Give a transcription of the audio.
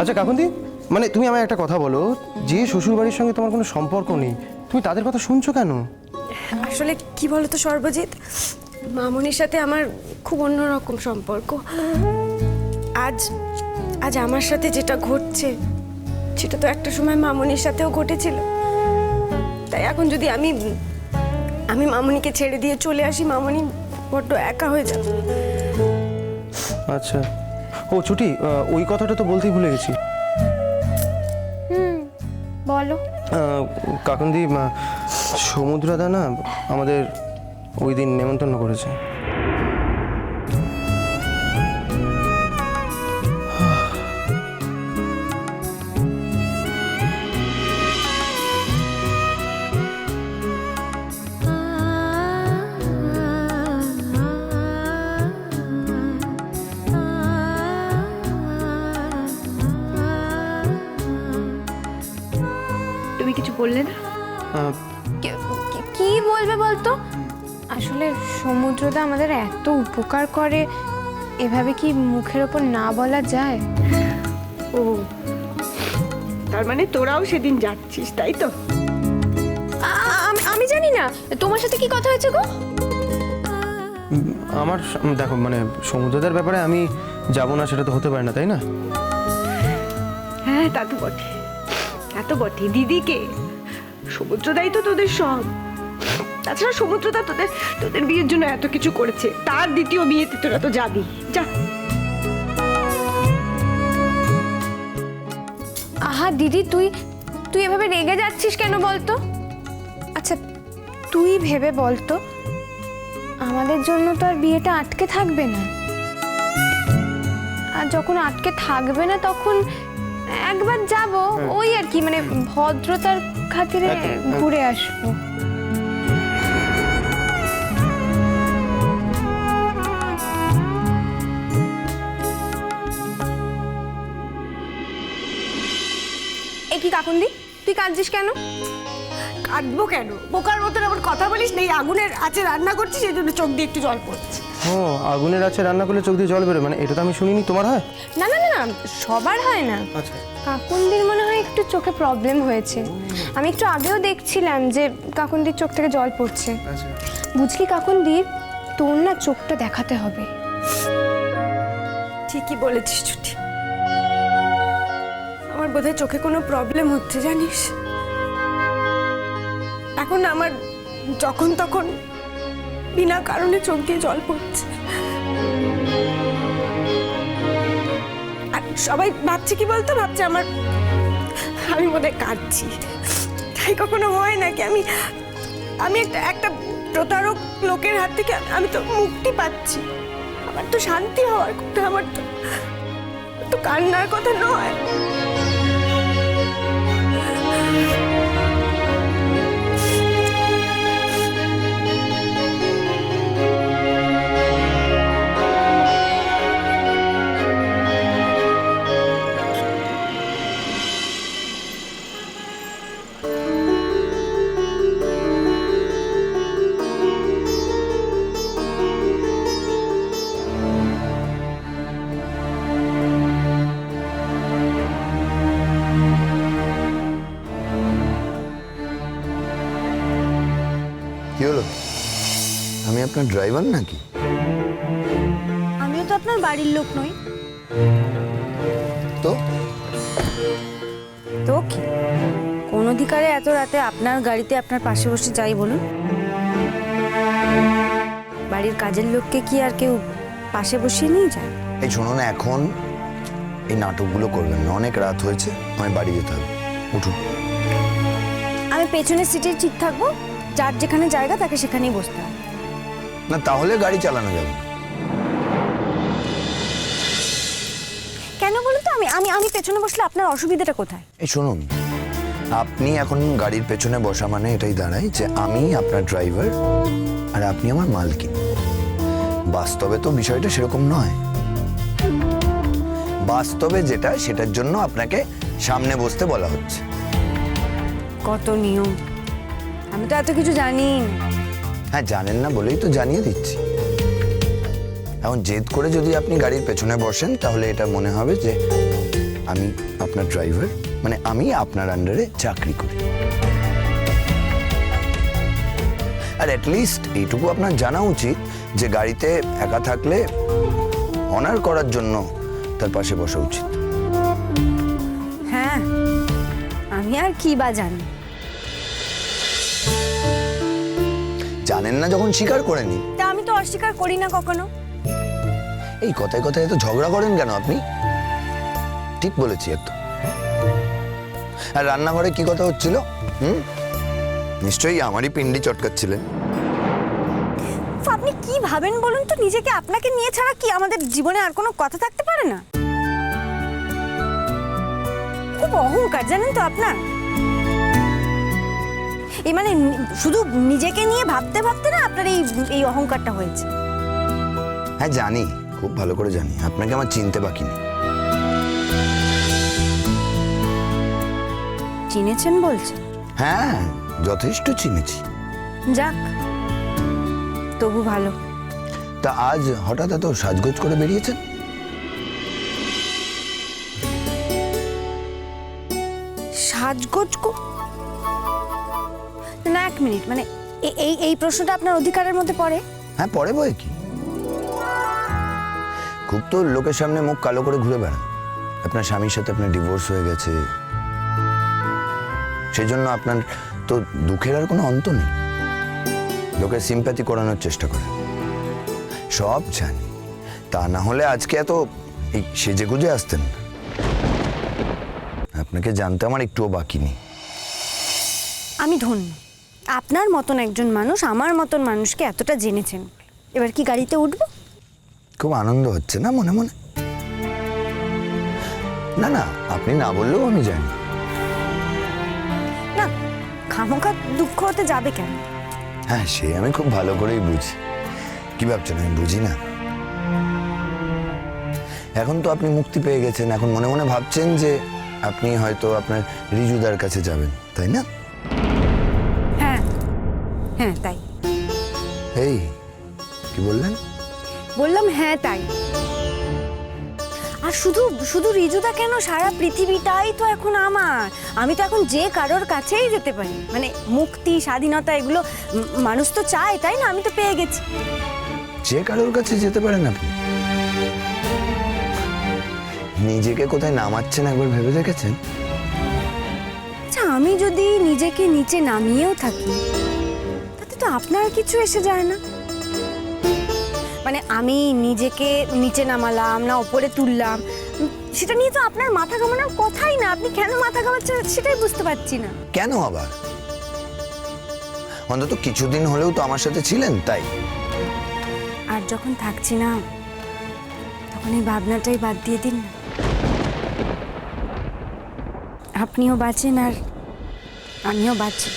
আচ্ছা কাকুন্দি, মানে তুমি আমায় একটা কথা বলো, যে শ্বশুরবাড়ির সঙ্গে তোমার কোনো সম্পর্ক নেই, তুমি তাদের কথা শুনছো কেন? আসলে কি বলতো সর্বজিৎ, মামনির সাথে আমার খুব অন্যরকম সম্পর্ক। আজ আজ আমার সাথে যেটা ঘটছে সেটা তো একটা সময় মামনির সাথেও ঘটেছিল। তাই এখন যদি আমি মামনিকে ছেড়ে দিয়ে চলে আসি, মামনি বড্ড একা হয়ে যাবে। আচ্ছা, ও ছুটি, ওই কথাটা তো বলতেই ভুলে গেছি। বলো। কাকুন্দি, সমুদ্রদা না আমাদের ওই দিন নেমন্তন্ন করেছে। তুমি কিছু বললে না? কি বলবে বলতো? আসলে সমুদ্রদা আমাদের এত উপকার করে, এভাবে কি মুখের ওপর না বলা যায়? ও, তার মানে তোরাও সেদিন যাচ্ছিস, তাই তো? আমি জানি না তোমার সাথে কি কথা হয়েছে গো। আমার দেখো, মানে সমুদ্রদার ব্যাপারে আমি যাবো না সেটা তো হতে পারে না, তাই না? হ্যাঁ, তা তো বটে, তা তো বটে। দিদিকে সমুদ্রদাই তো তোদের সব। তাছাড়া সমুদ্রদা তোদের বিয়ের জন্য এত কিছু করেছে, তার দ্বিতীয় বিয়েতে তোরা তো যাবি। যা। আহা দিদি, তুই এভাবে রেগে যাচ্ছিস কেন বলতো? আচ্ছা তুই ভেবে বলতো, আমাদের জন্য তো আর বিয়েটা আটকে থাকবে না। আর যখন আটকে থাকবে না তখন একবার যাব, ওই আর কি, মানে ভদ্রতার খাতিরে ঘুরে আসবো। এ কি কাকুন্দি, তুই কাঁদছিস কেন? কাঁদবো কেন? বোকার মতন আবার কথা বলিস না। এই আগুনের আছে রান্না করছিস, সেই জন্য চোখ দিয়ে একটু জল পড়ছে। ও, আগুনের আছে রান্না করলে চোখ দিয়ে জল বেরোয়, মানে এটা তো আমি শুনিনি। তোমার হয়? না না না, সবার হয় না। আচ্ছা, কাকুন্দির মনে হয় একটু চোখে প্রবলেম হয়েছে। আমি একটু আগেও দেখছিলাম যে কাকুন্দির চোখ থেকে জল পড়ছে। আচ্ছা। বুঝলি কাকুন্দি, তোর না চোখটা দেখাতে হবে। ঠিকই বলেছিস ছুটি, আমার বোধহয় চোখে কোনো প্রবলেম হচ্ছে জানিস। এখন আমার যখন তখন বিনা কারণে চোখ দিয়ে জল পড়ছে। আর সবাই ভাবছে কি বলতো, ভাবছে আমি বোধহয় কাঁদছি। তাই কখনো হয় নাকি আমি একটা প্রতারক লোকের হাত থেকে আমি তো মুক্তি পাচ্ছি। আমার তো শান্তি হওয়ার কথা, আমার তো কান্নার কথা নয়। কি হলো? আমি আপনার ড্রাইভার নাকি? আমিও তো আপনার বাড়ির লোক নই। তো তো কি, কোন অধিকারে এত রাতে আপনার গাড়িতে আপনার পাশে বসে যাই বলুন? বাড়ির কাজের লোককে কি আর কেউ পাশে বসিয়ে নিয়ে যায়? এই শুনুন, এখন এই নাটকগুলো করবেন না, অনেক রাত হয়েছে, আমি বাড়ি যেতে হবে। উঠুন। আমি পেছনের সিটে ঠিক থাকবো, যার যেখানে জায়গা তাকে সেখানেই বসতে হবে। না, তাহলে গাড়ি চালানো যাবে। কেন বলুন তো? আমি পেছনে বসলে আপনার অসুবিধাটা কোথায়? এই শুনুন, আপনি এখন গাড়ির পেছনে বসা মানে এটাই দাঁড়ায় যে আমি আপনার ড্রাইভার আর আপনি আমার মালকিন। বাস্তবে তো বিষয়টা সেরকম নয়। বাস্তবে যেটা, সেটার জন্য আপনাকে সামনে বসতে বলা হচ্ছে। কত নিয়ম, আমি তো এত কিছু জানি না। হ্যাঁ, জানেন না বলেই তো জানিয়ে দিচ্ছি। এখন জেদ করে যদি আপনি গাড়ির পেছনে বসেন তাহলে এটা মনে হবে যে আমি আপনার ড্রাইভার, মানে আমি আপনার আন্ডারে চাকরি করি। আর অ্যাটলিস্ট এইটুকু আপনার জানা উচিত যে গাড়িতে একা থাকলে অনার করার জন্য তার পাশে বসা উচিত। হ্যাঁ, আমি আর কি বা জানি। জানেন না যখন স্বীকার করে নিন। তা আমি তো অস্বীকার করি না কখনো। এই কথায় কথায় এত ঝগড়া করেন কেন আপনি? ঠিক বলেছি একদম। আর রান্নাঘরে কি কথা হচ্ছিল? নিশ্চয়ই আমারই পিন্ডি চটকাচ্ছিলেন। আপনি কি ভাবেন বলুন তো? নিজেকে আপনাকে নিয়ে ছাড়া কি আমাদের জীবনে আর কোনো কথা থাকতে পারে না? খুব অহংকার জানেন তো আপনার। এই মানে শুধু নিজেকে নিয়ে ভাবতে ভাবতে না আপনার এই অহংকারটা হয়েছে। হ্যাঁ জানি, খুব ভালো করে জানি। আপনাকে আমার চিনতে বাকি নেই। চিনেছেন বলছেন? হ্যাঁ, যথেষ্ট চিনেছি। যাক, তবু ভালো। তা আজ হঠাৎ এত সাজগোজ করে বেরিয়েছেন? সাজগোজ না, এক মিনিট, মানে এই প্রশ্নটা আপনার অধিকারের মধ্যে পড়ে? হ্যাঁ পরে বই কি, খুব তো লোকের সামনে মুখ কালো করে ঘুরে বেড়ান। আপনার স্বামীর সাথে আপনার ডিভোর্স হয়ে গেছে, সেই জন্য আপনার তো দুঃখের আর কোনো অন্ত নেই। লোকের সিম্প্যাথি করানোর চেষ্টা করে, সব জানি। তা না হলে আজকে এত এই সেজে গুজে আসতেন না। আপনাকে জানতে আমার একটুও বাকি নেই। আমি ধন্য, আপনার মতন একজন মানুষ আমার মতন মানুষকে এতটা জেনেছেন। এবার কি গাড়িতে উঠবো? খুব আনন্দ হচ্ছে না মনে মনে? না না, আপনি না বললেও আমি জানি। না, খামোখা দুঃখ হতে যাবে কেন? হ্যাঁ, সে আমি খুব ভালো করেই বুঝি। কি ভাবছেন আমি বুঝি না? এখন তো আপনি মুক্তি পেয়ে গেছেন, এখন মনে মনে ভাবছেন যে আপনি হয়তো আপনার রিজুদার কাছে যাবেন, তাই না? হ্যাঁ হ্যাঁ, তাই। এই কি বললেন? বললাম হ্যাঁ তাই। আর শুধু শুধু রিজুদা কেন, সারা পৃথিবীটাই তো এখন আমার। আমি তো এখন যে কারোর কাছেই যেতে পারি। মানে মুক্তি, স্বাধীনতা, এগুলো মানুষ তো চায়, তাই না? আমি তো পেয়ে গেছি। যে কারোর কাছে যেতে পারেন আপনি? নিজেকে কোথায় নামাচ্ছেন একবার ভেবে দেখেছেন? আচ্ছা, আমি যদি নিজেকে নিচে নামিয়েও থাকি তাতে তো আপনার কিছু এসে যায় না। মানে আমি নিজেকে নিচে নামালাম না ওপরে তুললাম, সেটা নিয়ে তো আপনার মাথা ঘামানোর কথাই না। আপনি কেন মাথা ঘামাচ্ছেন সেটাই বুঝতে পারছি না। কেন আবার? অন্তত কিছুদিন হলেও তো আমার সাথে ছিলেন, তাই। আর যখন থাকছি না তখন এই ভাবনাটাই বাদ দিয়ে দিন না। আপনিও বাঁচেন আর আমিও বাঁচি।